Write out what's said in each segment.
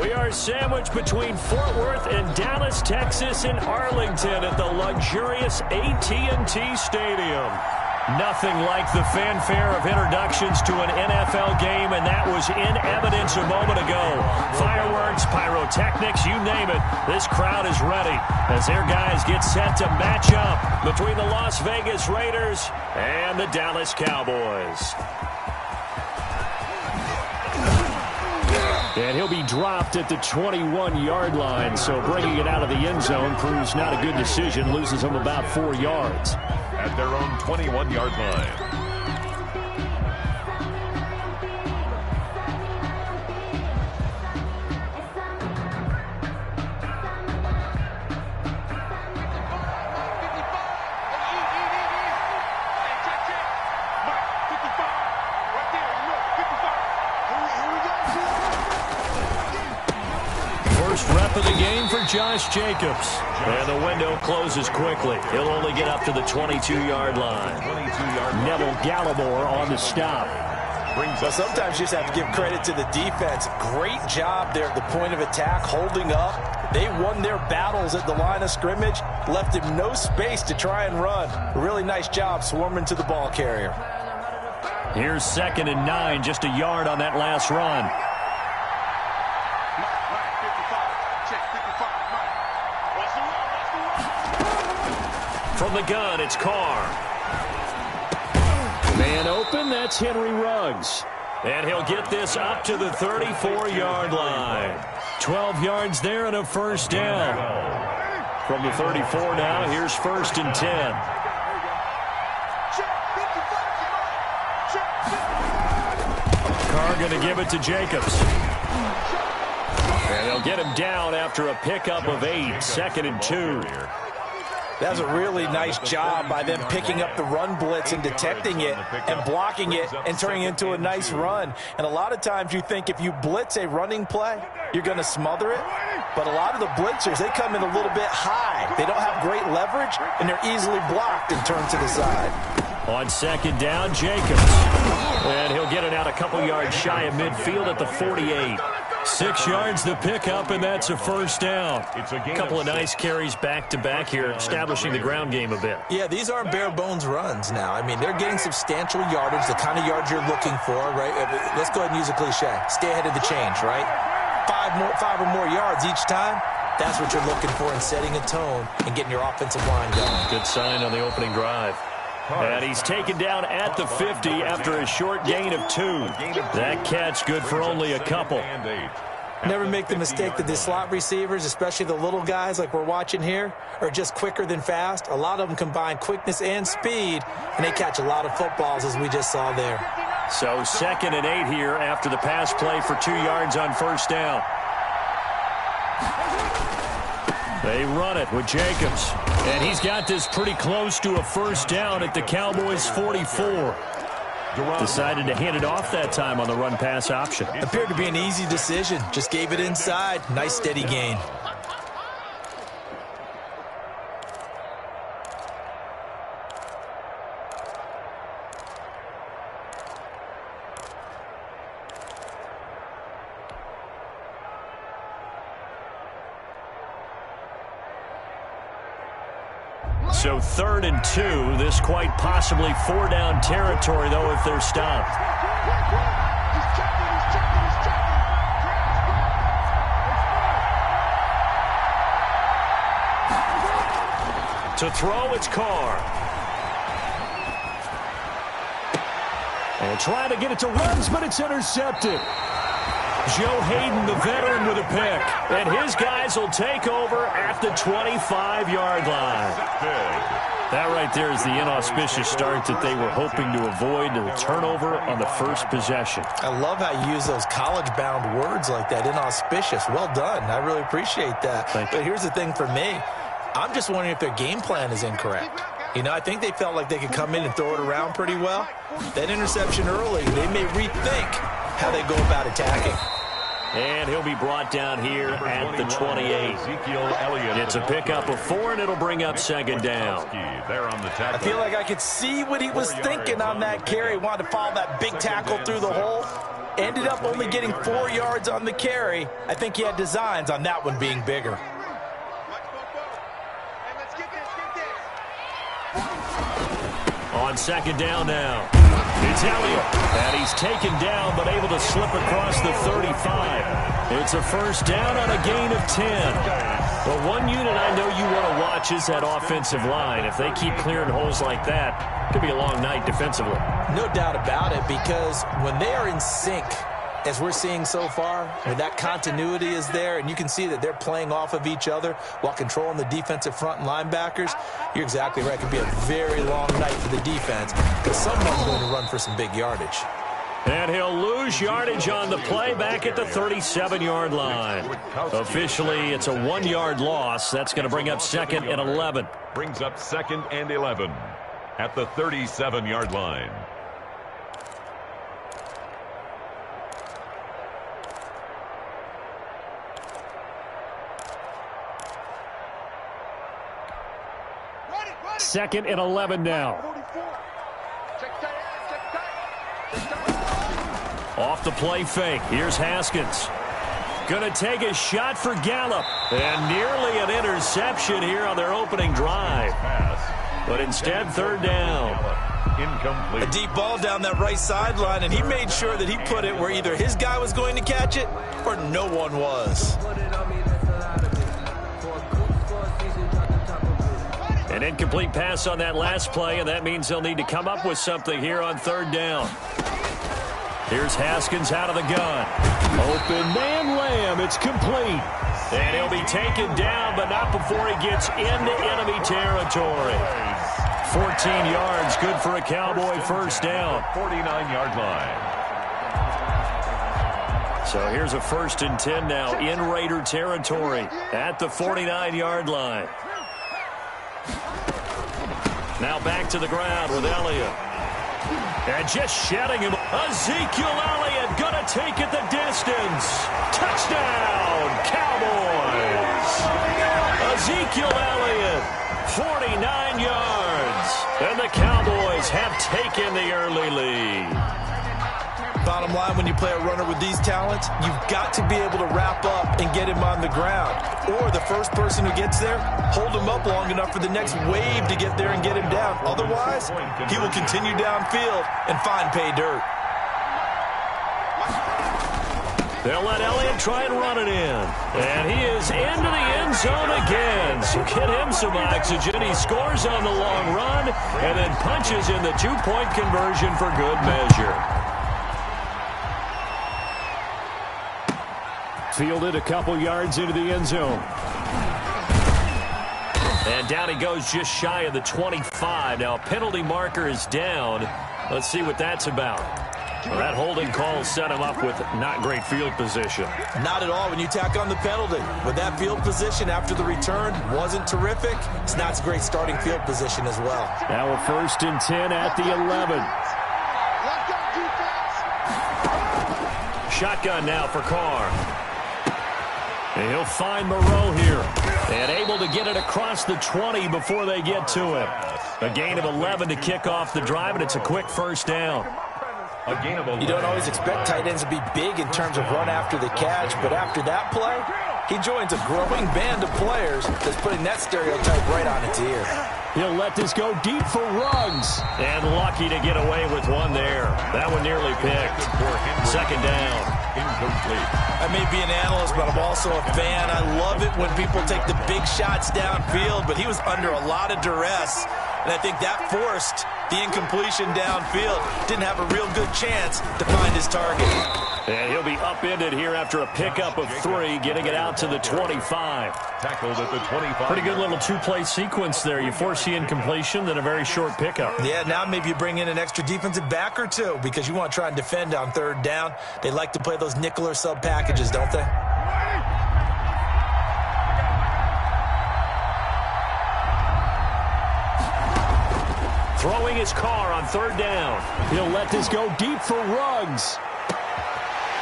We are sandwiched between Fort Worth and Dallas, Texas, and Arlington at the luxurious AT&T Stadium. Nothing like the fanfare of introductions to an NFL game, and that was in evidence a moment ago. Fireworks, pyrotechnics, you name it. This crowd is ready as their guys get set to match up between the Las Vegas Raiders and the Dallas Cowboys. And he'll be dropped at the 21-yard line, so bringing it out of the end zone proves not a good decision, loses him about 4 yards. At their own 21-yard line. First rep of the game for Josh Jacobs. And the window closes quickly. He'll only get up to the 22-yard line. Neville Gallimore on the stop. Well, sometimes you just have to give credit to the defense. Great job there at the point of attack, holding up. They won their battles at the line of scrimmage, left him no space to try and run. Really nice job swarming to the ball carrier. Here's 2nd and 9, just a yard on that last run. From the gun, it's Carr. Man open, that's Henry Ruggs. And he'll get this up to the 34-yard line. 12 yards there and a first down. From the 34 now, here's 1st and 10. Carr going to give it to Jacobs. And they'll get him down after a pickup of 8, 2nd and 2. That was a really nice job by them picking up the run blitz and detecting it and blocking it and turning it into a nice run. And a lot of times you think if you blitz a running play, you're going to smother it. But a lot of the blitzers, they come in a little bit high. They don't have great leverage, and they're easily blocked and turned to the side. On 2nd down, Jacobs. And he'll get it out a couple yards shy of midfield at the 48. 6 yards the pickup, and that's a first down. A couple of nice carries back-to-back here, establishing the ground game a bit. Yeah, these aren't bare-bones runs now. I mean, they're getting substantial yardage, the kind of yards you're looking for, right? Let's go ahead and use a cliche. Stay ahead of the change, right? Five or more yards each time. That's what you're looking for in setting a tone and getting your offensive line going. Good sign on the opening drive. And he's taken down at the 50 after a short gain of 2. That catch good for only a couple. Never make the mistake that the slot receivers, especially the little guys like we're watching here, are just quicker than fast. A lot of them combine quickness and speed, and they catch a lot of footballs, as we just saw there. So 2nd and 8 here after the pass play for 2 yards on first down. They run it with Jacobs. And he's got this pretty close to a first down at the Cowboys' 44. Decided to hand it off that time on the run-pass option. Appeared to be an easy decision. Just gave it inside. Nice steady gain. So 3rd and 2, this quite possibly 4-down territory, though, if they're stopped. To throw, it's Carr. And trying to get it to Ruggs, but it's intercepted. Joe Hayden, the veteran, with a pick. And his guys will take over at the 25-yard line. That right there is the inauspicious start that they were hoping to avoid, the turnover on the first possession. I love how you use those college-bound words like that, inauspicious. Well done. I really appreciate that. But here's the thing for me. I'm just wondering if their game plan is incorrect. You know, I think they felt like they could come in and throw it around pretty well. That interception early, they may rethink how they go about attacking. And he'll be brought down here at the 28. It's a pickup of 4, and it'll bring up 2nd down. I feel like I could see what he was thinking on that carry. He wanted to follow that big tackle through the hole. Ended up only getting 4 yards on the carry. I think he had designs on that one being bigger. On second down now. It's Elliott. And he's taken down, but able to slip across the 35. It's a first down on a gain of 10. But one unit I know you want to watch is that offensive line. If they keep clearing holes like that, it could be a long night defensively. No doubt about it, because when they are in sync, as we're seeing so far, when that continuity is there, and you can see that they're playing off of each other while controlling the defensive front and linebackers, you're exactly right. It could be a very long night for the defense because someone's going to run for some big yardage. And he'll lose yardage on the play back at the 37-yard line. Officially, it's a 1-yard loss. That's going to bring up 2nd and 11. Brings up 2nd and 11 at the 37-yard line. Second and 11 now. Off the play fake. Here's Haskins. Going to take a shot for Gallup. And nearly an interception here on their opening drive. But instead, third down. Incomplete. A deep ball down that right sideline, and he made sure that he put it where either his guy was going to catch it or no one was. An incomplete pass on that last play, and that means they'll need to come up with something here on third down. Here's Haskins out of the gun. Open man Lamb. It's complete. And he'll be taken down, but not before he gets into enemy territory. 14 yards, good for a Cowboy first down. 49-yard line. So here's a 1st and 10 now in Raider territory at the 49-yard line. Now back to the ground with Elliott. And just shedding him. Ezekiel Elliott going to take it the distance. Touchdown, Cowboys. Ezekiel Elliott, 49 yards. And the Cowboys have taken the early lead. Bottom line, when you play a runner with these talents, you've got to be able to wrap up and get him on the ground. Or the first person who gets there, hold him up long enough for the next wave to get there and get him down. Otherwise, he will continue downfield and find pay dirt. They'll let Elliott try and run it in. And he is into the end zone again. So get him some oxygen. He scores on the long run and then punches in the 2-point conversion for good measure. Fielded a couple yards into the end zone. And down he goes just shy of the 25. Now a penalty marker is down. Let's see what that's about. Well, that holding call set him up with not great field position. Not at all when you tack on the penalty. But that field position after the return wasn't terrific. It's not a great starting field position as well. Now a 1st and 10 at the 11. Shotgun now for Carr. And he'll find Moreau here. And able to get it across the 20 before they get to him. A gain of 11 to kick off the drive, and it's a quick first down. You don't always expect tight ends to be big in terms of run after the catch, but after that play, he joins a growing band of players that's putting that stereotype right on its ear. He'll let this go deep for Ruggs. And lucky to get away with one there. That one nearly picked. Second down. Incomplete. I may be an analyst, but I'm also a fan. I love it when people take the big shots downfield, but he was under a lot of duress. And I think that forced the incompletion downfield. Didn't have a real good chance to find his target. And he'll be upended here after a pickup of 3, getting it out to the 25. Tackled at the 25. Pretty good little 2-play sequence there. You force the incompletion, then a very short pickup. Yeah, now maybe you bring in an extra defensive back or two because you want to try and defend on third down. They like to play those nickel or sub packages, don't they? Throwing his car on third down. He'll let this go deep for Ruggs.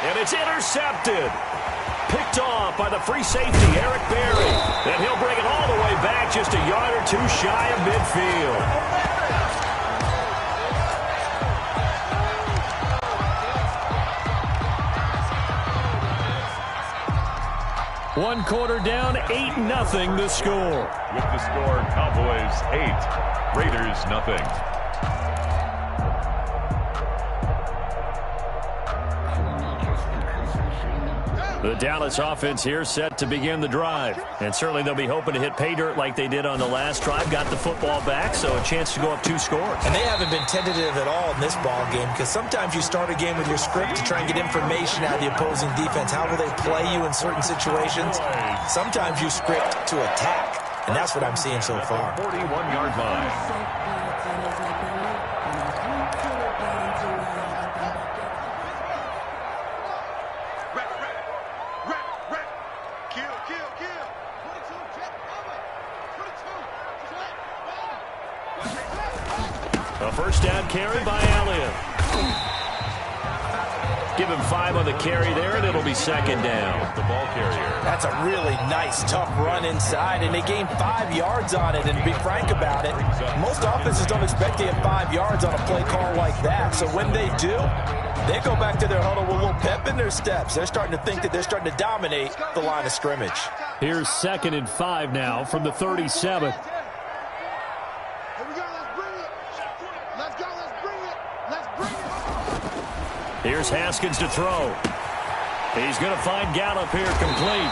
And it's intercepted. Picked off by the free safety, Eric Berry. And he'll bring it all the way back just a yard or two shy of midfield. One quarter down, 8-0 the score. With the score, Cowboys 8, Raiders 0. The Dallas offense here set to begin the drive. And certainly they'll be hoping to hit pay dirt like they did on the last drive. Got the football back, so a chance to go up 2 scores. And they haven't been tentative at all in this ball game, because sometimes you start a game with your script to try and get information out of the opposing defense. How will they play you in certain situations? Sometimes you script to attack, and that's what I'm seeing so far. 41-yard line. A first down carry by Elliott. Give him 5 on the carry there, and it'll be second down. The ball carrier. That's a really nice, tough run inside, and they gained 5 yards on it. And to be frank about it, most offenses don't expect to get 5 yards on a play call like that. So when they do, they go back to their huddle with a little pep in their steps. They're starting to think that they're starting to dominate the line of scrimmage. Here's 2nd and 5 now from the 37. Here's Haskins to throw. He's going to find Gallup here complete.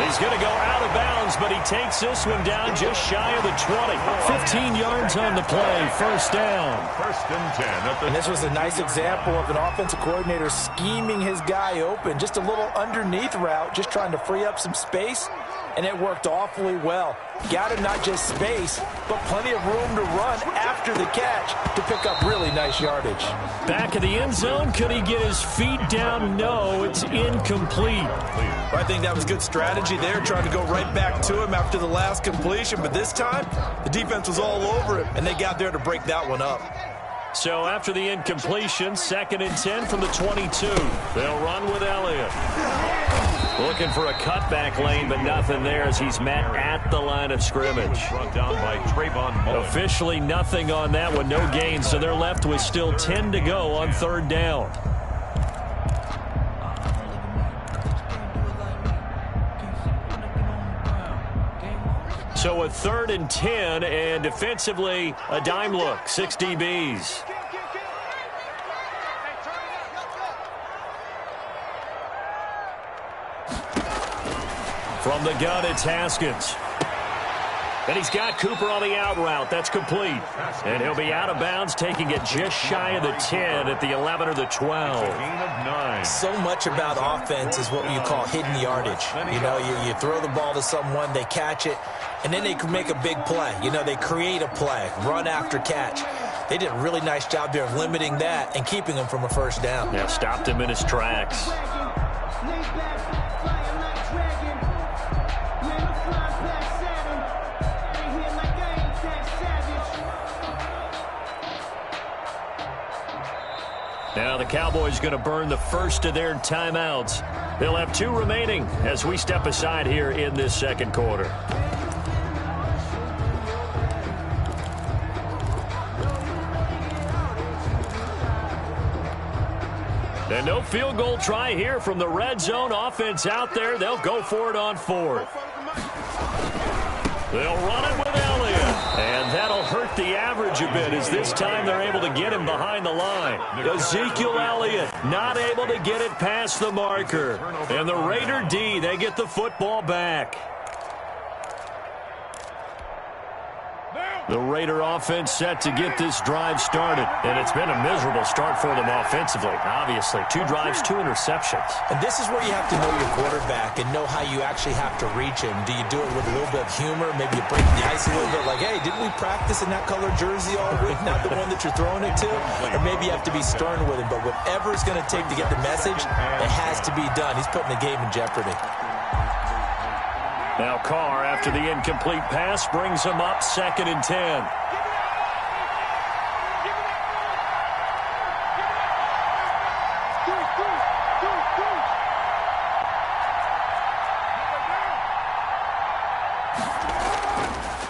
He's going to go out of bounds, but he takes this one down just shy of the 20. 15 yards on the play. First down. 1st and 10. And this was a nice example of an offensive coordinator scheming his guy open. Just a little underneath route, just trying to free up some space, and it worked awfully well. Got him not just space, but plenty of room to run after the catch to pick up really nice yardage. Back of the end zone. Could he get his feet down? No, it's incomplete. I think that was good strategy there, trying to go right back to him after the last completion. But this time, the defense was all over him, and they got there to break that one up. So after the incompletion, 2nd and 10 from the 22. They'll run with Elliott. Looking for a cutback lane, but nothing there as he's met at the line of scrimmage. Brought down by Trayvon Mullen. Officially nothing on that one, no gain, so they're left with still 10 to go on 3rd down. So a 3rd and 10, and defensively a dime look, 6 DBs. From the gun, it's Haskins. And he's got Cooper on the out route. That's complete. And he'll be out of bounds, taking it just shy of the 10 at the 11 or the 12. Gain of 9. So much about offense is what you call hidden yardage. You know, you throw the ball to someone, they catch it, and then they can make a big play. You know, they create a play, run after catch. They did a really nice job there of limiting that and keeping him from a first down. Yeah, stopped him in his tracks. Now the Cowboys going to burn the first of their timeouts. They'll have 2 remaining as we step aside here in this second quarter. And no field goal try here from the red zone. Offense out there. They'll go for it on 4th. They'll run it with Elliott. And that'll hurt the average a bit as this time they're able to get him behind the line. Ezekiel Elliott not able to get it past the marker. And the Raider D, they get the football back. The Raider offense set to get this drive started. And it's been a miserable start for them offensively. Obviously, 2 drives, 2 interceptions. And this is where you have to know your quarterback and know how you actually have to reach him. Do you do it with a little bit of humor? Maybe you break the ice a little bit like, hey, didn't we practice in that color jersey all week? Not the one that you're throwing it to? Or maybe you have to be stern with him. But whatever it's going to take to get the message, it has to be done. He's putting the game in jeopardy. Now Carr, after the incomplete pass, brings him up 2nd and 10.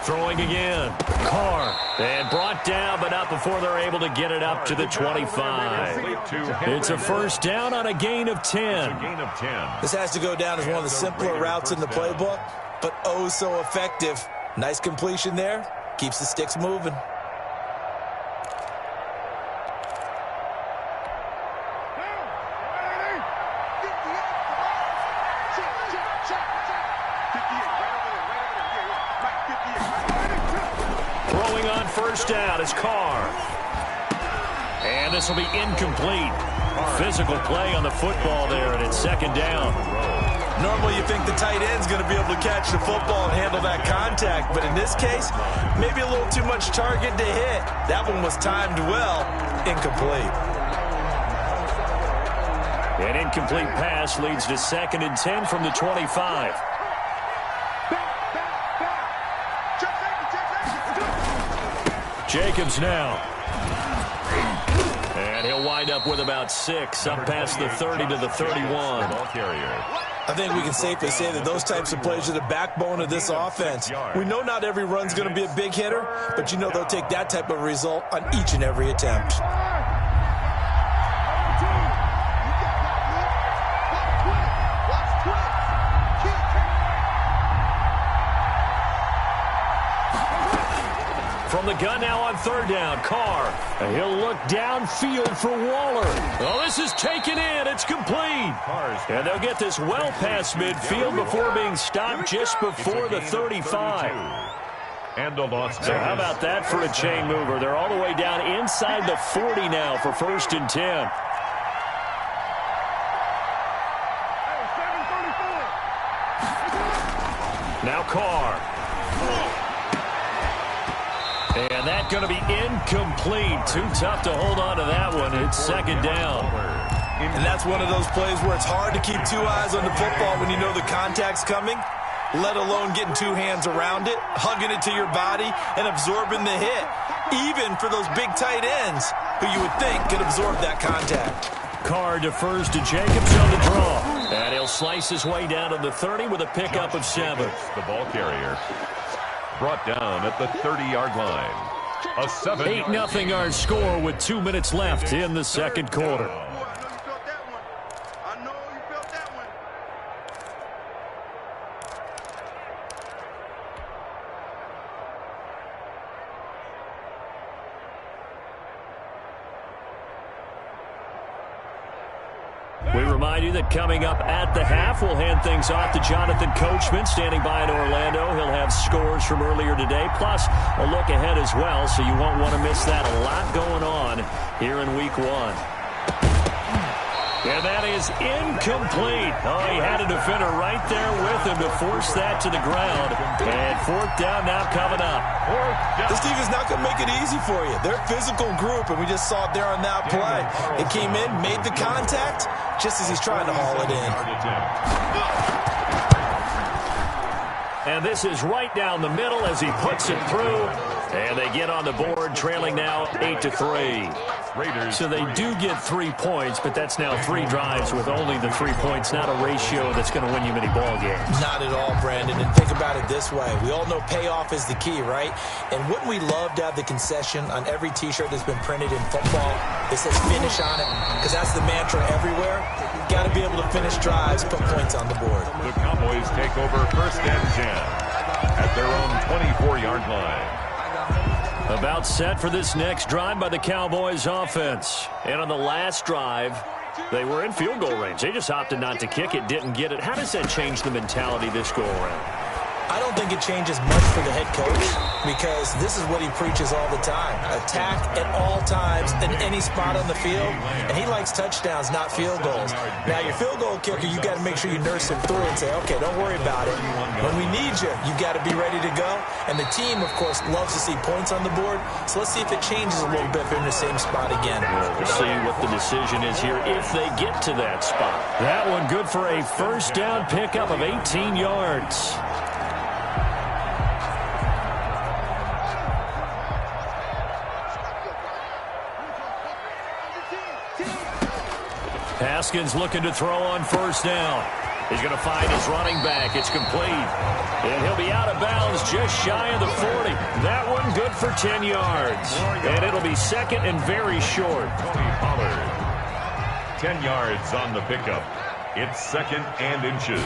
Throwing again. Carr And brought down, but not before they're able to get it up to the 25. It's a first down on a gain of 10. This has to go down as one of the simpler routes in the playbook, but oh so effective. Nice completion there. Keeps the sticks moving. Throwing on first down is Carr. And this will be incomplete. Physical play on the football there, and it's second down. Normally you think the tight end's going to be able to catch the football and handle that contact, but in this case, maybe a little too much target to hit. That one was timed well. Incomplete. An incomplete pass leads to 2nd and 10 from the 25. Jacobs now. And he'll wind up with about 6, up past the 30 to the 31. I think we can safely say that those types of plays are the backbone of this offense. We know not every run's going to be a big hitter, but you know they'll take that type of result on each and every attempt. From the gun now on third down, Carr. And he'll look downfield for Waller. Oh, this is taken in. It's complete. And they'll get this well past midfield before being stopped just before the 35. So how about that for a chain mover? They're all the way down inside the 40 now for 1st and 10. Now Carr. And that's going to be incomplete. Too tough to hold on to that one. It's second down. And that's one of those plays where it's hard to keep 2 eyes on the football when you know the contact's coming, let alone getting 2 hands around it, hugging it to your body, and absorbing the hit, even for those big tight ends who you would think could absorb that contact. Carr defers to Jacobs on the draw. And he'll slice his way down to the 30 with a pickup of 7. The ball carrier. Brought down at the 30-yard line. A 8-0 our score with 2 minutes left in the second quarter. We remind you that coming up at the half, we'll hand things off to Jonathan Coachman, standing by in Orlando. He'll have scores from earlier today, plus a look ahead as well, so you won't want to miss that. A lot going on here in Week 1. And that is incomplete. Oh, he had a defender right there with him to force that to the ground. And 4th down now coming up. This defense is not going to make it easy for you. They're a physical group, and we just saw it there on that play. It came in, made the contact, just as he's trying to haul it in. And this is right down the middle as he puts it through. And they get on the board, trailing now 8-3. So they do get 3 points, but that's now 3 drives with only the 3 points, not a ratio that's going to win you many ball games. Not at all, Brandon. And think about it this way. We all know payoff is the key, right? And wouldn't we love to have the concession on every T-shirt that's been printed in football that says finish on it? Because that's the mantra everywhere. You've got to be able to finish drives, put points on the board. The Cowboys take over 1st and 10 at their own 24-yard line. About set for this next drive by the Cowboys offense. And on the last drive, they were in field goal range. They just opted not to kick it, didn't get it. How does that change the mentality this go around? I don't think it changes much for the head coach because this is what he preaches all the time. Attack at all times in any spot on the field, and he likes touchdowns, not field goals. Now, your field goal kicker, you got to make sure you nurse him through and say, okay, don't worry about it. When we need you, you got to be ready to go. And the team, of course, loves to see points on the board, so let's see if it changes a little bit if they're in the same spot again. We'll see what the decision is here if they get to that spot. That one good for a first down pickup of 18 yards. Haskins looking to throw on first down. He's going to find his running back. It's complete. And he'll be out of bounds just shy of the 40. That one good for 10 yards. And it'll be second and very short. Tony Pollard, 10 yards on the pickup. It's second and inches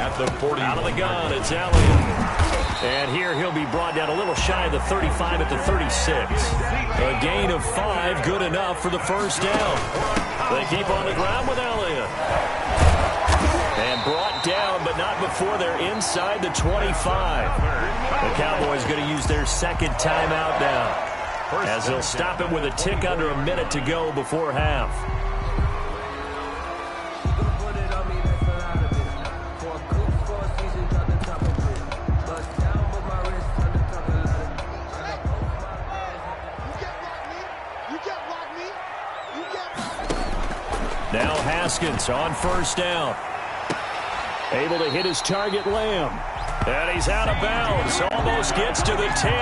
at the 40. Out of the gun, it's Elliott. And here he'll be brought down a little shy of the 35 at the 36. A gain of 5, good enough for the first down. They keep on the ground with Elliott. And brought down, but not before they're inside the 25. The Cowboys going to use their second timeout now, as they'll stop it with a tick under a minute to go before half. Now Haskins on first down. Able to hit his target, Lamb. And he's out of bounds. Almost gets to the 10.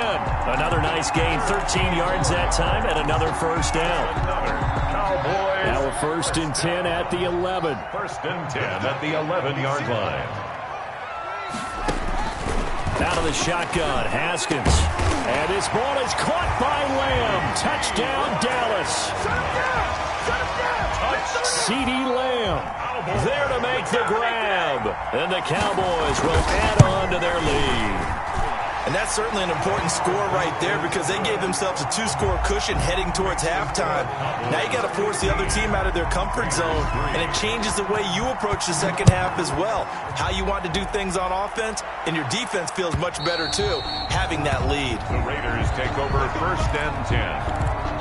Another nice gain, 13 yards that time, and another first down. Cowboys. Now a first and 10 at the 11. First and 10 at the 11-yard line. Out of the shotgun, Haskins. And this ball is caught by Lamb. Touchdown, Dallas. CeeDee Lamb there to make the grab. And the Cowboys will add on to their lead. And that's certainly an important score right there, because they gave themselves a 2-score cushion heading towards halftime. Now you got to force the other team out of their comfort zone, and it changes the way you approach the second half as well. How you want to do things on offense, and your defense feels much better too, having that lead. The Raiders take over first and 10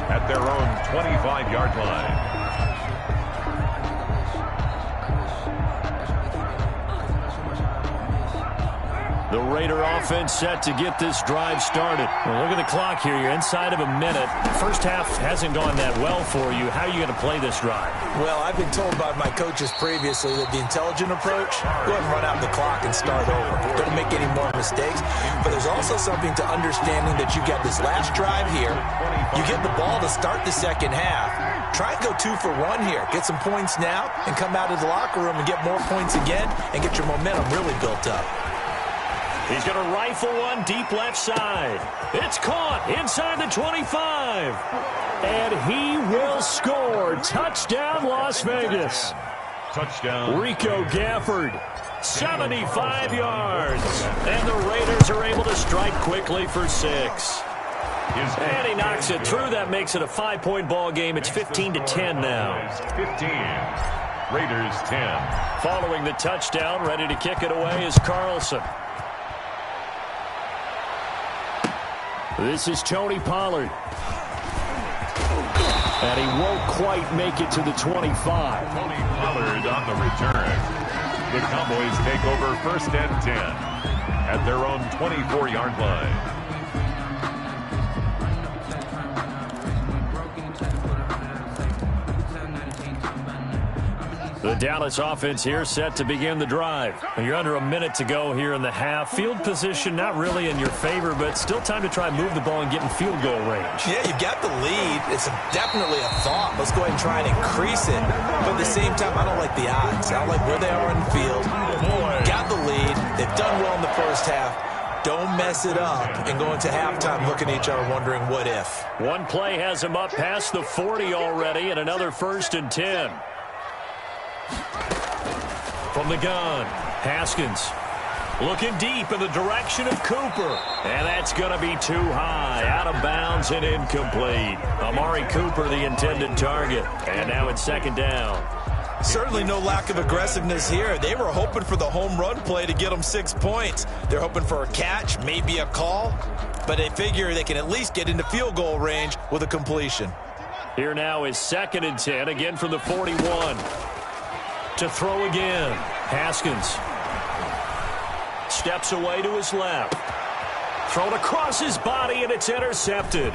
at their own 25-yard line. The Raider offense set to get this drive started. Well, look at the clock here. You're inside of a minute. First half hasn't gone that well for you. How are you going to play this drive? Well, I've been told by my coaches previously that the intelligent approach, go ahead and run out the clock and start over. Don't make any more mistakes. But there's also something to understanding that you got this last drive here. You get the ball to start the second half. Try and go 2 for 1 here. Get some points now and come out of the locker room and get more points again and get your momentum really built up. He's going to rifle one deep left side. It's caught inside the 25. And he will score. Touchdown, Las Vegas. Touchdown. Rico Gafford, 75 yards. And the Raiders are able to strike quickly for 6. And he knocks it through. That makes it a 5-point ball game. It's 15-10 now. 15. Raiders 10. Following the touchdown, ready to kick it away is Carlson. This is Tony Pollard. And he won't quite make it to the 25. Tony Pollard on the return. The Cowboys take over first and 10 at their own 24-yard line. The Dallas offense here set to begin the drive. You're under a minute to go here in the half. Field position not really in your favor, but still time to try and move the ball and get in field goal range. Yeah, you've got the lead. It's definitely a thought. Let's go ahead and try and increase it. But at the same time, I don't like the odds. I don't like where they are on the field. Got the lead. They've done well in the first half. Don't mess it up and go into halftime looking at each other wondering what if. One play has him up past the 40 already, and another first and 10. From the gun, Haskins looking deep in the direction of Cooper. And that's going to be too high, out of bounds and incomplete. Amari Cooper, the intended target. And now it's second down. Certainly no lack of aggressiveness here. They were hoping for the home run play to get them 6 points. They're hoping for a catch, maybe a call. But they figure they can at least get into field goal range with a completion. Here now is second and 10, again from the 41. To throw again, Haskins steps away to his left. Thrown across his body, and it's intercepted.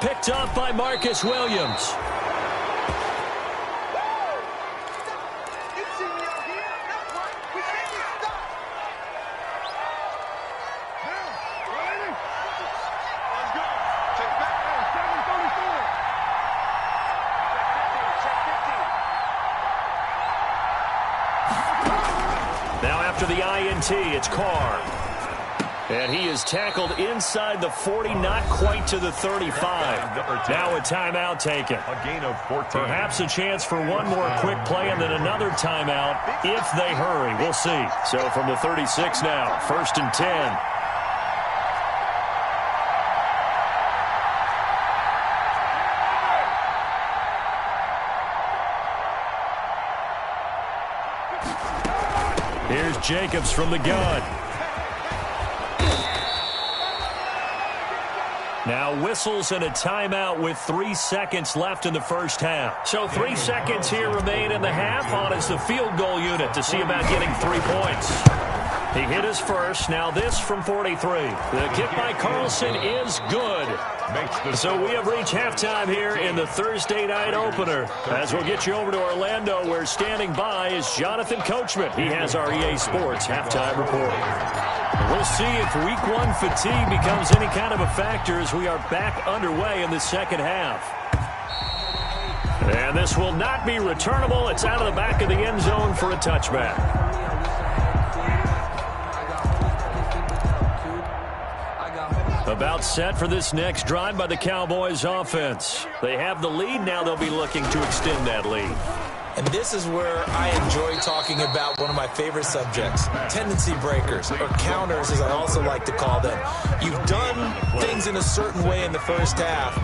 Picked up by Marcus Williams. after the INT. It's Carr. And he is tackled inside the 40, not quite to the 35. Now a timeout taken. A gain of 14. Perhaps a chance for one more quick play and then another timeout if they hurry. We'll see. So from the 36 now, 1st and 10. Here's Jacobs from the gun. Now whistles and a timeout with 3 seconds left in the first half. So 3 seconds here remain in the half on as the field goal unit to see about getting 3 points. He hit his first. Now this from 43. The kick by Carlson is good. So we have reached halftime here in the Thursday night opener. As we'll get you over to Orlando, where standing by is Jonathan Coachman. He has our EA Sports halftime report. We'll see if Week 1 fatigue becomes any kind of a factor as we are back underway in the second half. And this will not be returnable. It's out of the back of the end zone for a touchback. About set for this next drive by the Cowboys offense. They have the lead. Now they'll be looking to extend that lead. And this is where I enjoy talking about one of my favorite subjects, tendency breakers, or counters as I also like to call them. You've done things in a certain way in the first half,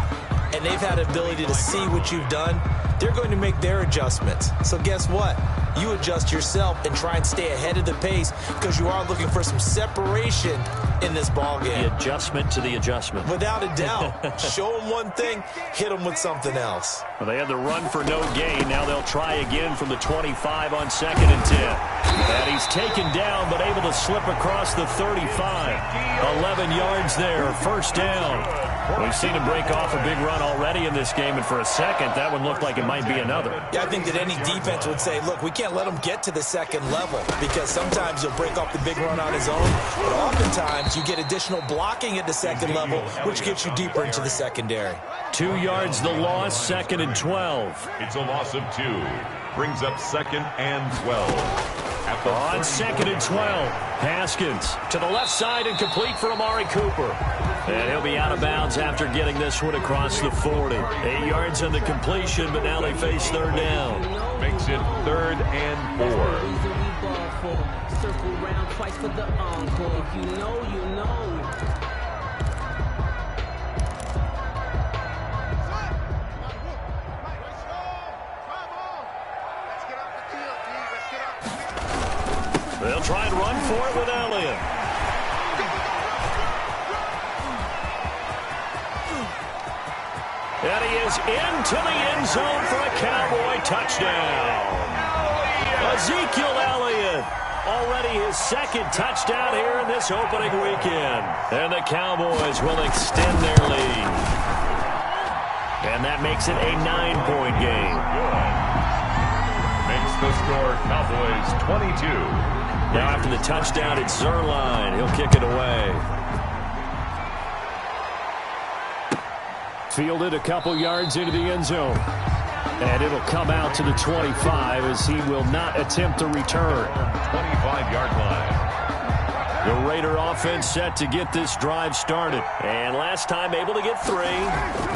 and they've had the ability to see what you've done. They're going to make their adjustments. So guess what? You adjust yourself and try and stay ahead of the pace because you are looking for some separation in this ball game. The adjustment to the adjustment. Without a doubt. Show them one thing, hit them with something else. Well, they had the run for no gain. Now they'll try again from the 25 on 2nd and 10. And he's taken down but able to slip across the 35. 11 yards there, first down. We've seen him break off a big run already in this game, and for a second, that one looked like it might be another. Yeah, I think that any defense would say, look, we can't let him get to the second level because sometimes he'll break off the big run on his own, but oftentimes you get additional blocking at the second level, which gets you deeper into the secondary. 2 yards the loss, 2nd and 12. It's a loss of 2. Brings up 2nd and 12. On 2nd and 12, Haskins to the left side and complete for Amari Cooper. And he'll be out of bounds after getting this one across the 40. 8 yards on the completion, but now they face 3rd down. Makes it 3rd and 4. Circle round twice for the encore. If you know, you know. They'll try and run for it with Elliott. And he is into the end zone for a Cowboy touchdown. Ezekiel Elliott, already his 2nd touchdown here in this opening weekend. And the Cowboys will extend their lead. And that makes it a 9-point game. Makes the score Cowboys 22. Now after the touchdown, it's Zerline. He'll kick it away. Fielded a couple yards into the end zone. And it'll come out to the 25 as he will not attempt a return. 25-yard line. The Raider offense set to get this drive started. And last time able to get 3.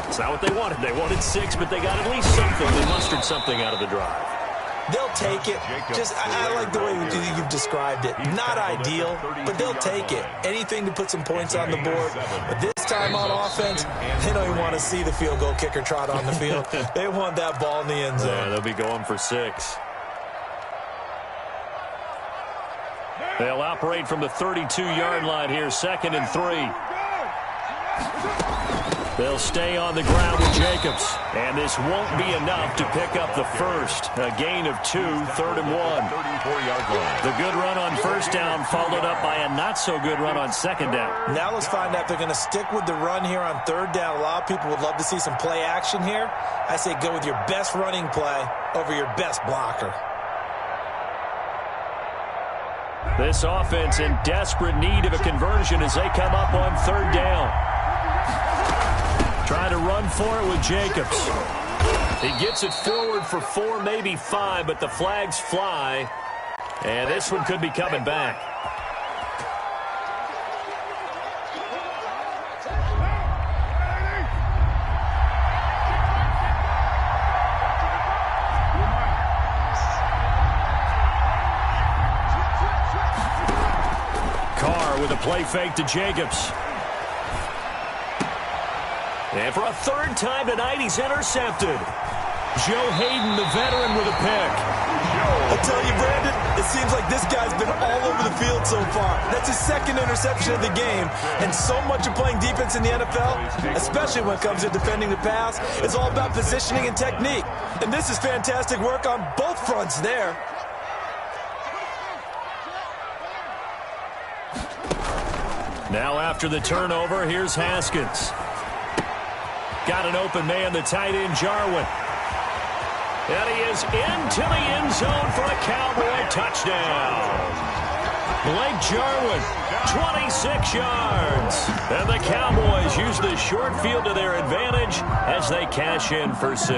It's not what they wanted. They wanted 6, but they got at least something. They mustered something out of the drive. They'll take it. Just, I like the way you've described it. Not ideal, but they'll take it. Anything to put some points on the board. But this time on offense, they don't even want to see the field goal kicker trot on the field. They want that ball in the end zone. Yeah, they'll be going for 6. They'll operate from the 32-yard line here, 2nd and 3. They'll stay on the ground with Jacobs. And this won't be enough to pick up the first. A gain of 2, 3rd and 1. 34-yard line. The good run on first down followed up by a not-so-good run on 2nd down. Now let's find out if they're going to stick with the run here on 3rd down. A lot of people would love to see some play action here. I say go with your best running play over your best blocker. This offense in desperate need of a conversion as they come up on 3rd down. Trying to run for it with Jacobs. He gets it forward for 4, maybe 5, but the flags fly. And this one could be coming back. Carr with a play fake to Jacobs. And for a third time tonight, he's intercepted. Joe Hayden, the veteran, with a pick. I tell you, Brandon, it seems like this guy's been all over the field so far. That's his second interception of the game. And so much of playing defense in the NFL, especially when it comes to defending the pass, is all about positioning and technique. And this is fantastic work on both fronts there. Now after the turnover, here's Haskins. Got an open man, the tight end, Jarwin. And he is into the end zone for a Cowboy touchdown. Blake Jarwin, 26 yards. And the Cowboys use the short field to their advantage as they cash in for 6.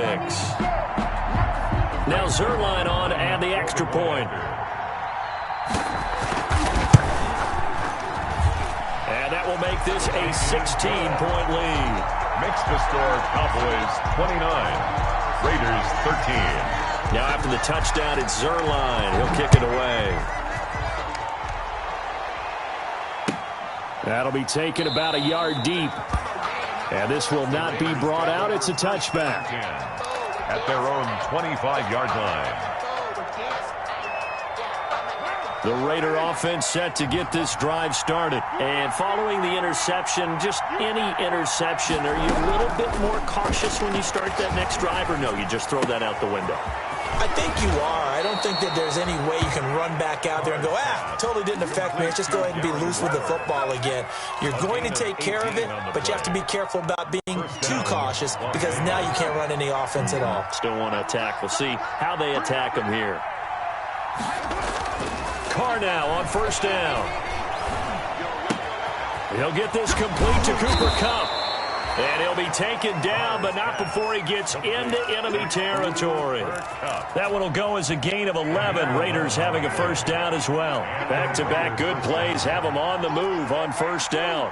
Now Zerline on to add the extra point. And that will make this a 16-point lead. Makes the score Cowboys 29. Raiders 13. Now after the touchdown, it's Zerline. He'll kick it away. That'll be taken about a yard deep. And this will not be brought out. It's a touchback. At their own 25-yard line. The Raider offense set to get this drive started. And following the interception, just any interception, are you a little bit more cautious when you start that next drive, or no, you just throw that out the window? I think you are. I don't think that there's any way you can run back out there and go, totally didn't affect me. Let's just go ahead and be loose with the football again. You're going to take care of it, but you have to be careful about being too cautious because now you can't run any offense at all. Still want to attack. We'll see how they attack them here. Carr now on first down. He'll get this complete to Cooper Kupp. And he'll be taken down, but not before he gets into enemy territory. That one will go as a gain of 11. Raiders having a first down as well. Back-to-back good plays have them on the move on first down.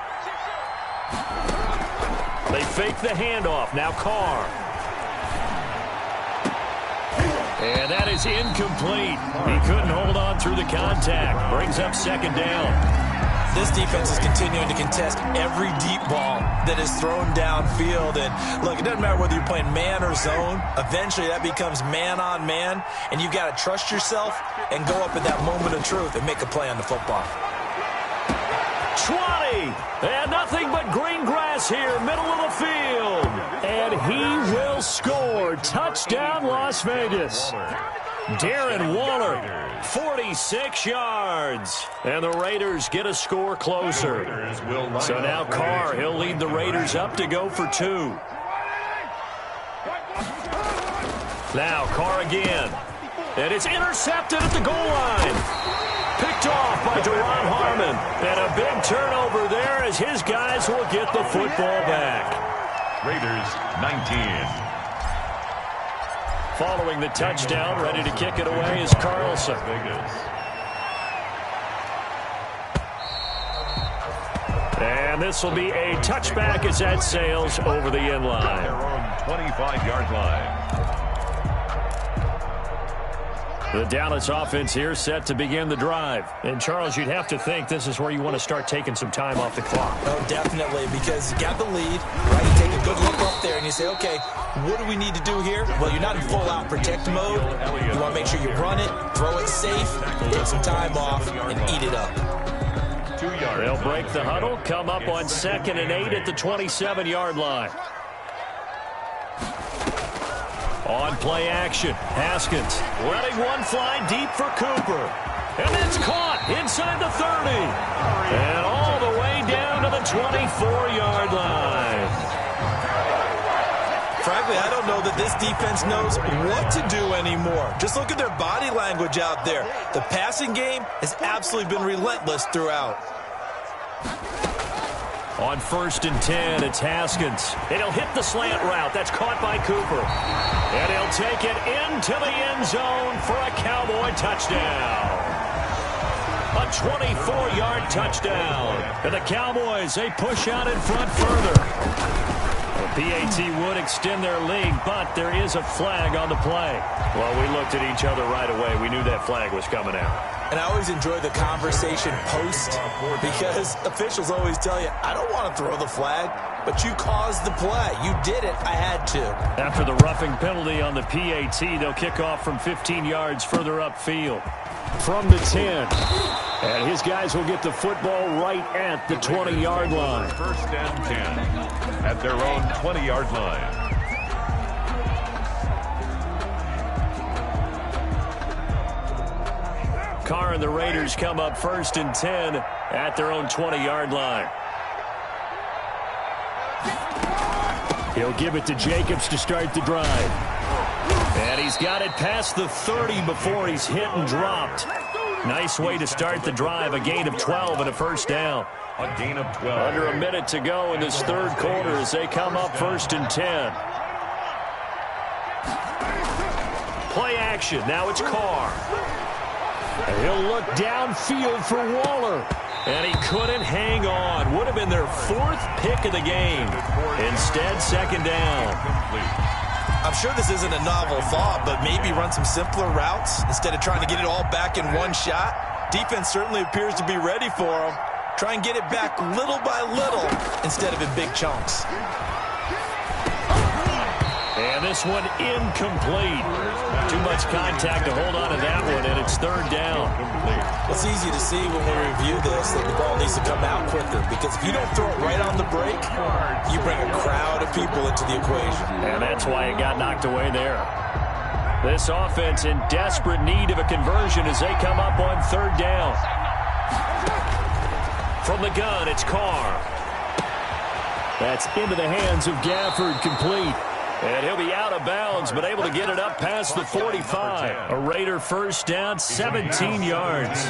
They fake the handoff. Now Carr. And that is incomplete. He couldn't hold on through the contact. Brings up second down. This defense is continuing to contest every deep ball that is thrown downfield. And, look, it doesn't matter whether you're playing man or zone. Eventually, that becomes man-on-man. And you've got to trust yourself and go up at that moment of truth and make a play on the football. 20. And nothing but green grass here, middle of the field. And he will score. Touchdown, Las Vegas. Darren Waller, 46 yards. And the Raiders get a score closer. So now Carr, he'll lead the Raiders up to go for 2. Now Carr again. And it's intercepted at the goal line. Picked off by Deron Harmon. And a big turnover there as his guys will get the football back. Raiders 19. Following the touchdown, ready to kick it away is Carlson. And this will be a touchback as that sails over the end line. Their own 25-yard line. The Dallas offense here set to begin the drive. And, Charles, you'd have to think this is where you want to start taking some time off the clock. Oh, definitely, because you got the lead, right? You take a good look up there and you say, okay, what do we need to do here? Well, you're not in full-out protect mode. You want to make sure you run it, throw it safe, take some time off, and eat it up. 2 yards. They'll break the huddle, come up on 2nd and 8 at the 27-yard line. On play action, Haskins letting one fly deep for Cooper. And it's caught inside the 30. And all the way down to the 24-yard line. Frankly, I don't know that this defense knows what to do anymore. Just look at their body language out there. The passing game has absolutely been relentless throughout. On 1st and 10, it's Haskins. And he'll hit the slant route. That's caught by Cooper. And he'll take it into the end zone for a Cowboy touchdown. 24-yard touchdown. And the Cowboys, they push out in front further. The PAT would extend their lead, but there is a flag on the play. Well, we looked at each other right away. We knew that flag was coming out. And I always enjoy the conversation post because officials always tell you, I don't want to throw the flag, but you caused the play. You did it. I had to. After the roughing penalty on the PAT, they'll kick off from 15 yards further upfield. From the 10. And his guys will get the football right at the 20-yard line. First and 10 at their own 20-yard line. Carr and the Raiders come up first and 10 at their own 20-yard line. He'll give it to Jacobs to start the drive. And he's got it past the 30 before he's hit and dropped. Nice way to start the drive. A gain of 12 and a first down. A gain of 12. Under a minute to go in this third quarter as they come up first and 10. Play action. Now it's Carr. And he'll look downfield for Waller. And he couldn't hang on. Would have been their fourth pick of the game. Instead, second down. I'm sure this isn't a novel thought, but maybe run some simpler routes instead of trying to get it all back in one shot. Defense certainly appears to be ready for him. Try and get it back little by little instead of in big chunks. And this one incomplete. Too much contact to hold on to that one, and it's third down. It's easy to see when we review this that the ball needs to come out quicker, because if you don't throw it right on the break, you bring a crowd of people into the equation. And that's why it got knocked away there. This offense in desperate need of a conversion as they come up on third down. From the gun, it's Carr. That's into the hands of Gafford, complete. And he'll be out of bounds, but able to get it up past the 45. A Raider first down, 17 yards.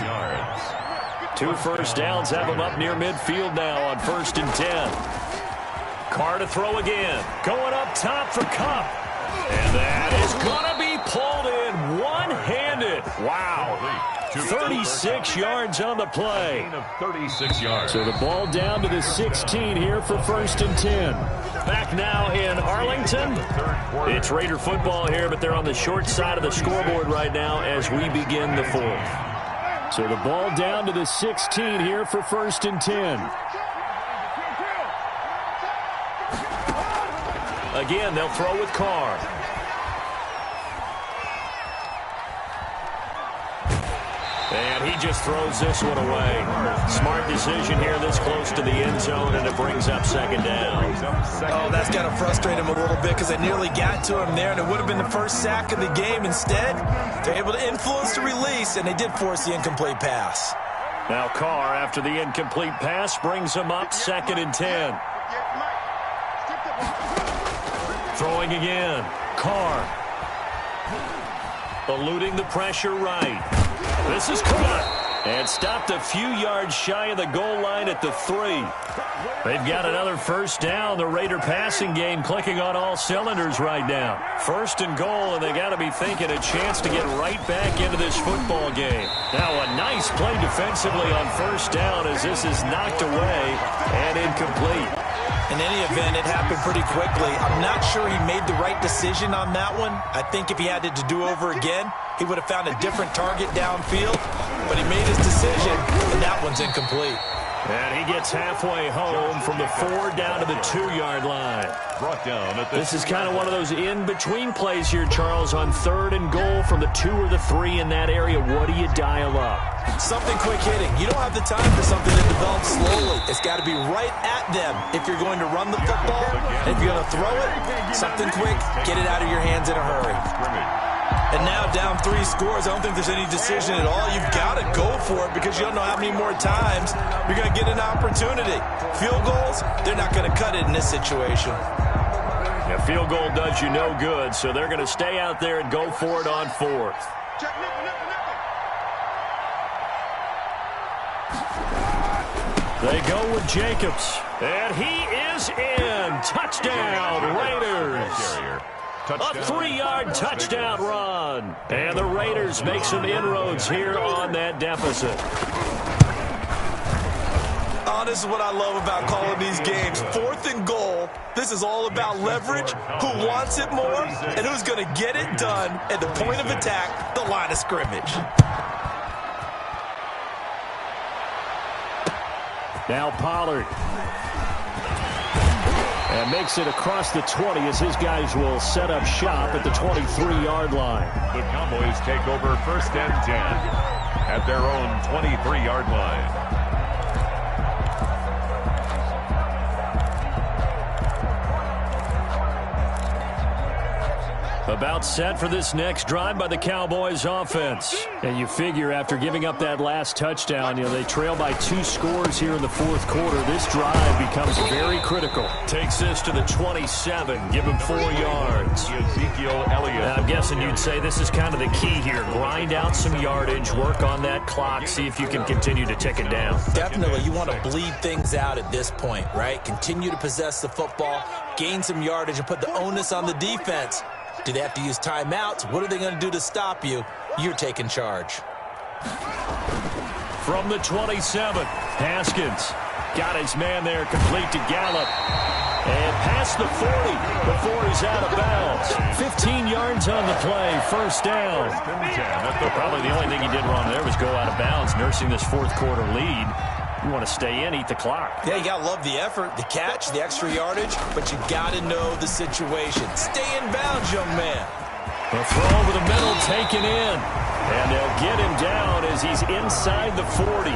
2 first downs have him up near midfield now on first and 10. Carr to throw again. Going up top for Kupp. And that is going to be pulled in one-handed. Wow. 36 yards on the play. 36 yards. So the ball down to the 16 here for first and 10. Back now in Arlington. It's Raider football here, but they're on the short side of the scoreboard right now as we begin the fourth. So the ball down to the 16 here for first and 10. Again, they'll throw with Carr. And he just throws this one away. Smart decision here this close to the end zone, and it brings up second down. Oh, that's got to frustrate him a little bit because they nearly got to him there, and it would have been the first sack of the game. Instead, they're able to influence the release, and they did force the incomplete pass. Now Carr, after the incomplete pass, brings him up second and 10. Throwing again. Carr. Eluding the pressure right. This is caught and stopped a few yards shy of the goal line at the 3. They've got another first down. The Raider passing game clicking on all cylinders right now. First and goal, and they got to be thinking a chance to get right back into this football game. Now a nice play defensively on first down as this is knocked away and incomplete. In any event, it happened pretty quickly. I'm not sure he made the right decision on that one. I think if he had it to do over again, he would have found a different target downfield. But he made his decision, and that one's incomplete. And he gets halfway home from the 4 down to the 2-yard line. Brought down at the This is kind of one of those in-between plays here, Charles, on third and goal from the 2 or the 3 in that area. What do you dial up? Something quick hitting. You don't have the time for something to develop slowly. It's got to be right at them if you're going to run the football. And if you're going to throw it, something quick, get it out of your hands in a hurry. And now down 3 scores. I don't think there's any decision at all. You've got to go for it because you don't know how many more times you're going to get an opportunity. Field goals, they're not going to cut it in this situation. A field goal does you no good, so they're going to stay out there and go for it on 4th. They go with Jacobs, and he is in. Touchdown, Raiders. A 3-yard touchdown run. And the Raiders make some inroads here on that deficit. Oh, this is what I love about calling these games. 4th and goal. This is all about leverage, who wants it more, and who's going to get it done at the point of attack, the line of scrimmage. Now Pollard. And makes it across the 20 as his guys will set up shop at the 23-yard line. The Cowboys take over 1st and 10 at their own 23-yard line. About set for this next drive by the Cowboys offense. And you figure after giving up that last touchdown, they trail by 2 scores here in the 4th quarter. This drive becomes very critical. Takes this to the 27. Give him 4 yards. Ezekiel Elliott. I'm guessing you'd say this is kind of the key here. Grind out some yardage, work on that clock, see if you can continue to tick it down. Definitely, you want to bleed things out at this point, right? Continue to possess the football, gain some yardage, and put the onus on the defense. Do they have to use timeouts? What are they going to do to stop you? You're taking charge. From the 27, Haskins got his man there, complete to Gallup. And past the 40 before he's out of bounds. 15 yards on the play, 1st down. Probably the only thing he did wrong there was go out of bounds, nursing this 4th quarter lead. You want to stay in, eat the clock. Yeah, you got to love the effort, the catch, the extra yardage, but you got to know the situation. Stay in bounds, young man. The throw over the middle taken in. And they'll get him down as he's inside the 40.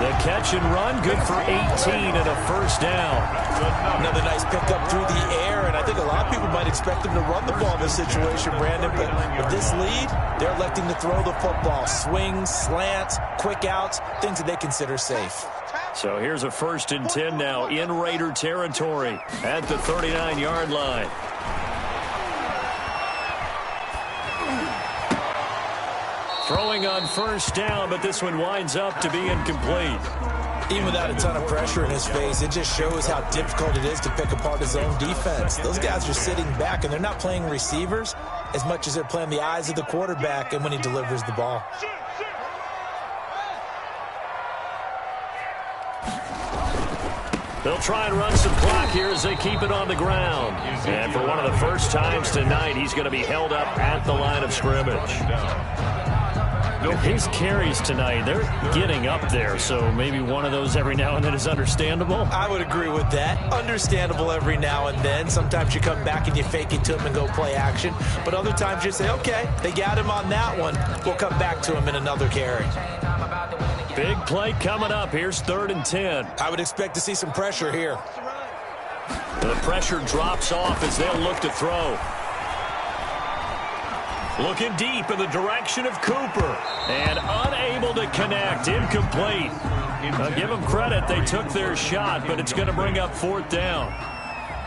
The catch and run, good for 18 and a 1st down. Another nice pickup through the air, and I think a lot of people might expect him to run the ball in this situation, Brandon, but with this lead, they're electing to throw the football. Swings, slants, quick outs, things that they consider safe. So here's a 1st and 10 now in Raider territory at the 39-yard line. Throwing on 1st down, but this one winds up to be incomplete. Even without a ton of pressure in his face, it just shows how difficult it is to pick apart his own defense. Those guys are sitting back, and they're not playing receivers as much as they're playing the eyes of the quarterback and when he delivers the ball. They'll try and run some clock here as they keep it on the ground. And for one of the first times tonight, he's going to be held up at the line of scrimmage. His carries tonight, they're getting up there, so maybe one of those every now and then is understandable. I would agree with that. Understandable every now and then. Sometimes you come back and you fake it to him and go play action. But other times you say, okay, they got him on that one. We'll come back to him in another carry. Big play coming up. Here's 3rd and 10. I would expect to see some pressure here. The pressure drops off as they'll look to throw. Looking deep in the direction of Cooper. And unable to connect. Incomplete. I'll give them credit. They took their shot, but it's going to bring up 4th down.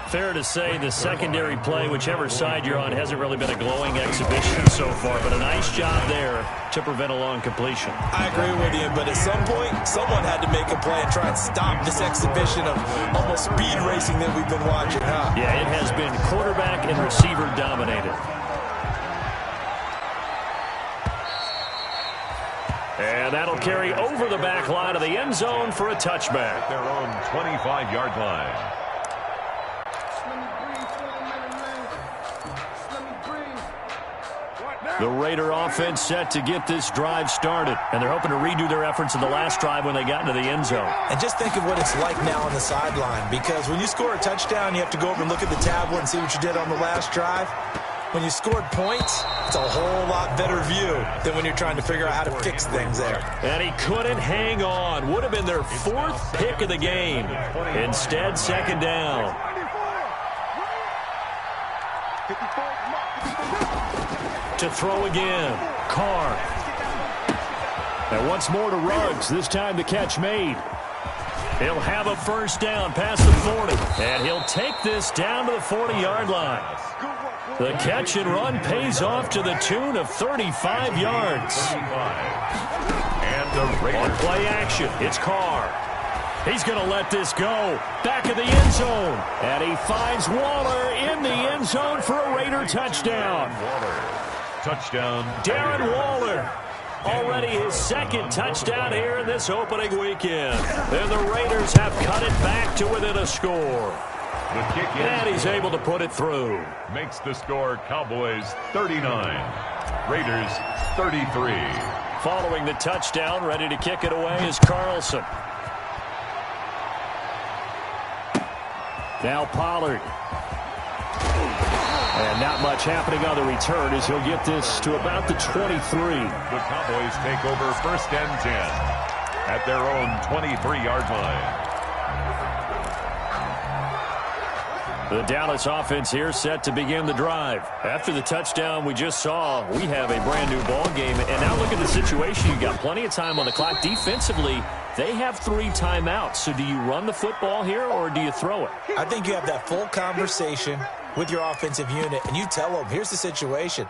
Fair to say the secondary play, whichever side you're on, hasn't really been a glowing exhibition so far, but a nice job there to prevent a long completion. I agree with you, but at some point, someone had to make a play and try and stop this exhibition of almost speed racing that we've been watching, huh? Yeah, it has been quarterback and receiver dominated. And that'll carry over the back line of the end zone for a touchback. Their own 25-yard line. The Raider offense set to get this drive started, and they're hoping to redo their efforts in the last drive when they got into the end zone. And just think of what it's like now on the sideline, because when you score a touchdown, you have to go over and look at the tablet and see what you did on the last drive. When you scored points, it's a whole lot better view than when you're trying to figure out how to fix things there. And he couldn't hang on. Would have been their 4th pick of the game. Instead, 2nd down. To throw again, Carr. And once more to Ruggs, this time the catch made. He'll have a 1st down past the 40, and he'll take this down to the 40-yard line. The catch and run pays off to the tune of 35 yards. And the Raiders. On play action, it's Carr. He's going to let this go. Back of the end zone. And he finds Waller in the end zone for a Raider touchdown. Touchdown. Darren Waller. Already his second touchdown here in this opening weekend. And the Raiders have cut it back to within a score. The kick is, and he's able to put it through. Makes the score Cowboys 39. Raiders 33. Following the touchdown, ready to kick it away is Carlson. Now Pollard. And not much happening on the return as he'll get this to about the 23. The Cowboys take over first and 10 at their own 23-yard line. The Dallas offense here set to begin the drive. After the touchdown we just saw, we have a brand-new ball game. And now look at the situation. You've got plenty of time on the clock. Defensively, they have 3 timeouts. So do you run the football here or do you throw it? I think you have that full conversation with your offensive unit, and you tell them, here's the situation.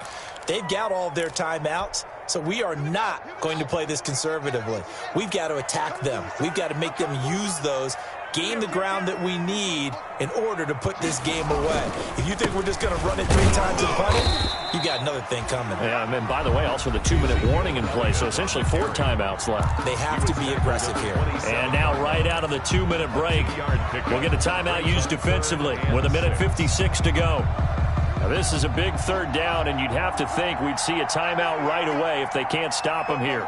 They've got all of their timeouts, so we are not going to play this conservatively. We've got to attack them. We've got to make them use those, gain the ground that we need in order to put this game away. If you think we're just going to run it 3 times and punt it, you got another thing coming. Yeah, and then, by the way, also the 2-minute warning in play, so essentially 4 timeouts left. They have to be aggressive here. And now right out of the 2-minute break, we'll get a timeout used defensively with 1:56 to go. Now, this is a big third down, and you'd have to think we'd see a timeout right away if they can't stop him here.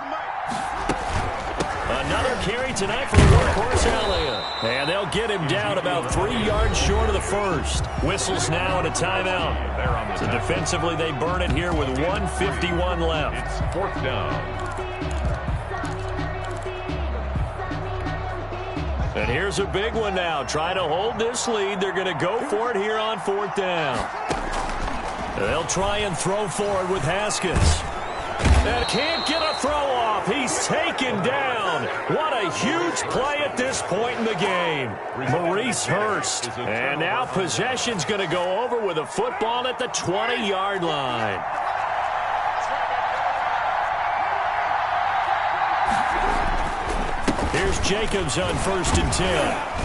Another carry tonight for the workhorse Elliott. And they'll get him down about 3 yards short of the first. Whistles now and a timeout. So defensively, they burn it here with 1:51 left. It's 4th down. And here's a big one now. Try to hold this lead. They're going to go for it here on 4th down. They'll try and throw forward with Haskins. And can't get a throw off. He's taken down. What a huge play at this point in the game. Maurice Hurst. And now possession's going to go over with a football at the 20-yard line. Here's Jacobs on 1st and 10.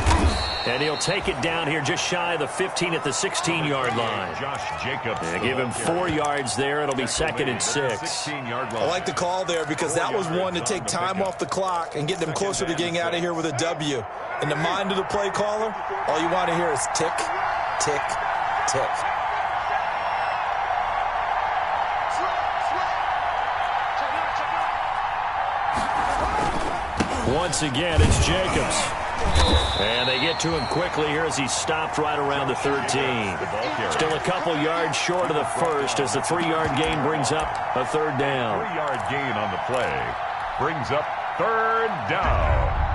And he'll take it down here just shy of the 15 at the 16-yard line. Josh Jacobs. And give him 4 yards there. It'll be 2nd and 6. I like the call there because that was one to take time off the clock and get them closer to getting out of here with a W. In the mind of the play caller, all you want to hear is tick, tick, tick. Once again, it's Jacobs. And they get to him quickly here as he's stopped right around the 13. Still a couple yards short of the first as the 3-yard gain brings up a 3rd down. 3-yard gain on the play brings up 3rd down.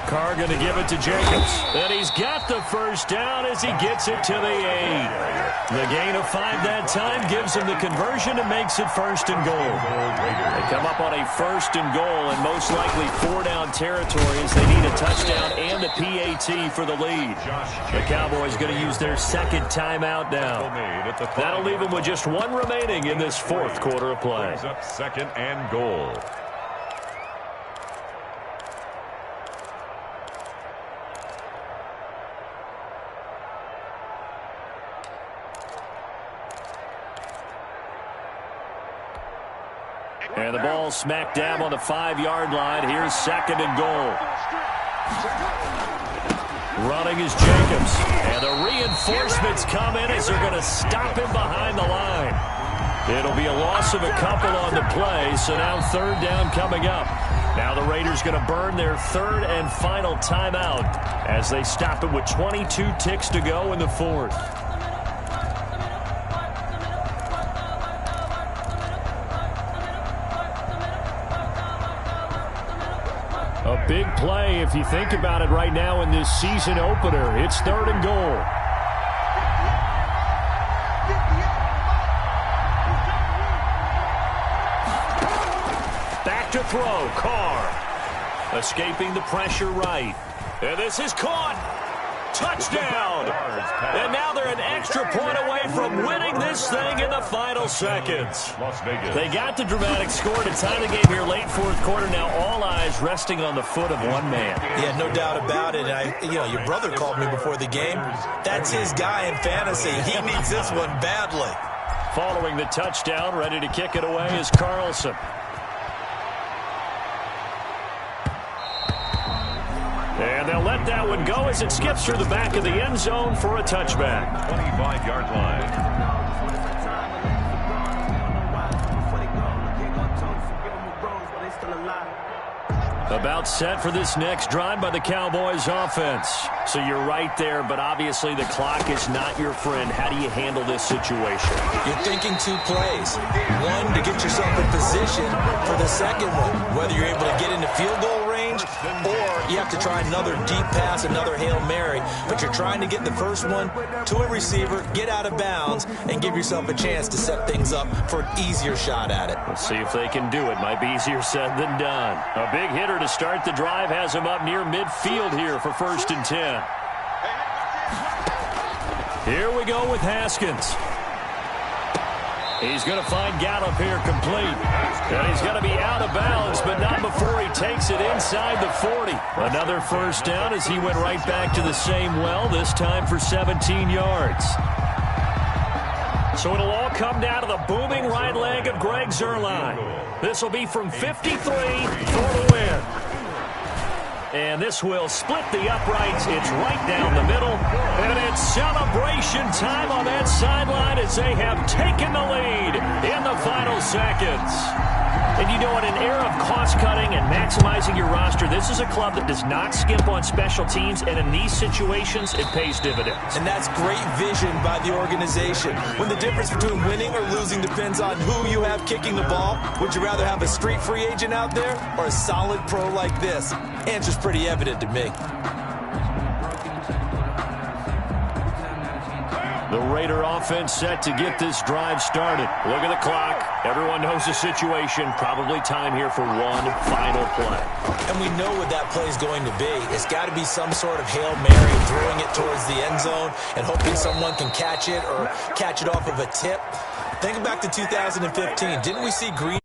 Carr going to give it to Jacobs. And he's got the first down as he gets it to the 8. The gain of 5 that time gives him the conversion and makes it 1st and goal. They come up on a 1st and goal and most likely 4-down territory as they need a touchdown and a PAT for the lead. The Cowboys going to use their 2nd timeout now. That'll leave them with just 1 remaining in this 4th quarter of play. Brings up 2nd and goal. And the ball smack dab on the 5-yard line. Here's 2nd and goal. Running is Jacobs. And the reinforcements come in as they're going to stop him behind the line. It'll be a loss of a couple on the play, so now 3rd down coming up. Now the Raiders going to burn their 3rd and final timeout as they stop it with 22 ticks to go in the 4th. A big play if you think about it right now in this season opener. It's 3rd and goal. Back to throw. Carr escaping the pressure right. And this is caught. touchdown. And now they're an extra point away from winning this thing in the final seconds. They got the dramatic score to tie the game here late fourth quarter. Now all eyes resting on the foot of one man. Yeah, no doubt about it. Your brother called me before the game. That's his guy in fantasy. He needs this one badly. Following the touchdown, ready to kick it away is Carlson. And they'll let that one go as it skips through the back of the end zone for a touchback. 25-yard line. About set for this next drive by the Cowboys offense. So you're right there, but obviously the clock is not your friend. How do you handle this situation? You're thinking two plays. One, to get yourself in position for the second one, whether you're able to get into field goal range or you have to try another deep pass, another Hail Mary. But you're trying to get the first one to a receiver, get out of bounds, and give yourself a chance to set things up for an easier shot at it. We'll see if they can do it. Might be easier said than done. A big hitter to start the drive has him up near midfield here for 1st and 10. Here we go with Haskins. He's going to find Gallup here complete. And he's going to be out of bounds, but not before he takes it inside the 40. Another first down as he went right back to the same well, this time for 17 yards. So it'll all come down to the booming right leg of Greg Zuerlein. This will be from 53 for the win. And this will split the uprights. It's right down the middle. And it's celebration time on that sideline as they have taken the lead in the final seconds. And you know, in an era of cost-cutting and maximizing your roster, this is a club that does not skimp on special teams, and in these situations, it pays dividends. And that's great vision by the organization. When the difference between winning or losing depends on who you have kicking the ball, would you rather have a street free agent out there or a solid pro like this? Answer's pretty evident to me. The Raider offense set to get this drive started. Look at the clock. Everyone knows the situation. Probably time here for one final play. And we know what that play is going to be. It's got to be some sort of Hail Mary, throwing it towards the end zone and hoping someone can catch it or catch it off of a tip. Think back to 2015. Didn't we see Green